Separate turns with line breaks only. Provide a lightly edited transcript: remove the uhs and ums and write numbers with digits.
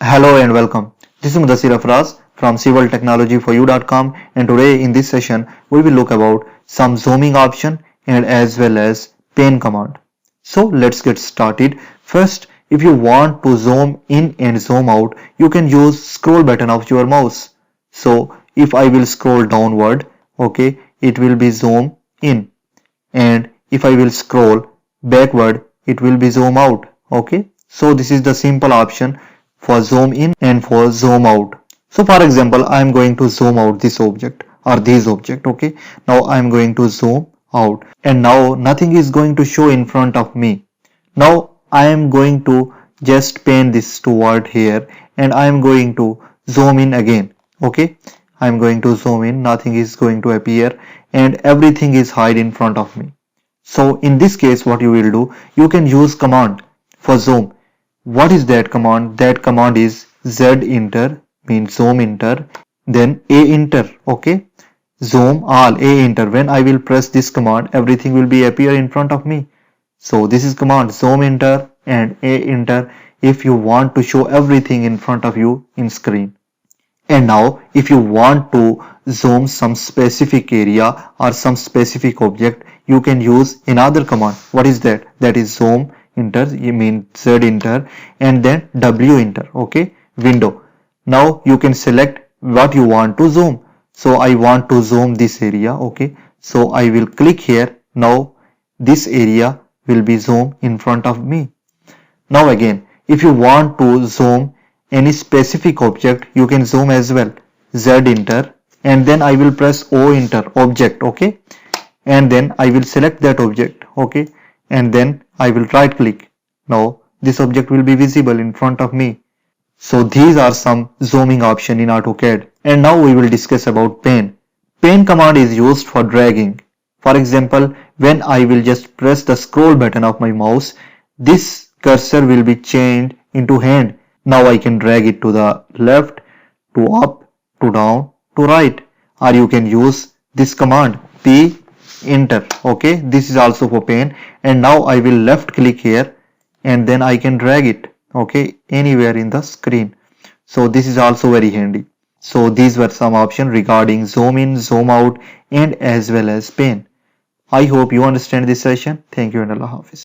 Hello and welcome. This is Mudassir Afraz from civiltechnologyforyou.com, and today in this session we will look about some zooming option and as well as pen command. So let's get started. First, if you want to zoom in and zoom out, you can use scroll button of your mouse. So if I will scroll downward, okay, it will be zoom in, and if I will scroll backward, it will be zoom out. Okay, so this is the simple option for zoom in and for zoom out. So for example, I am going to zoom out this object or this object. Okay, now I am going to zoom out, and now nothing is going to show in front of me. Now I am going to just pan this toward here, and I am going to zoom in again. Okay, I am going to zoom in, nothing is going to appear, and everything is hide in front of me. So in this case, what you will do, you can use command for zoom. What is that command? That command is Z enter, means zoom enter, then A enter. Okay, zoom all, A enter. When I will press this command, everything will be appear in front of me. So this is command zoom enter and A enter if you want to show everything in front of you in screen. And now if you want to zoom some specific area or some specific object, you can use another command. What is that? That is zoom enter, you mean Z enter, and then W enter. Okay, window. Now you can select what you want to zoom. So I want to zoom this area. Okay, so I will click here. Now this area will be zoomed in front of me. Now again, if you want to zoom any specific object, you can zoom as well. Z enter, and then I will press O enter, object. Okay, and then I will select that object. Okay, and then I will right click. Now this object will be visible in front of me. So these are some zooming option in AutoCAD. And now we will discuss about pen. Pen command is used for dragging. For example, when I will just press the scroll button of my mouse, this cursor will be changed into hand. Now I can drag it to the left, to up, to down, to right. Or you can use this command P enter. Okay, this is also for pen. And now I will left click here, and then I can drag it, okay, anywhere in the screen. So this is also very handy. So these were some options regarding zoom in, zoom out, and as well as pen. I hope you understand this session. Thank you and Allah Hafiz.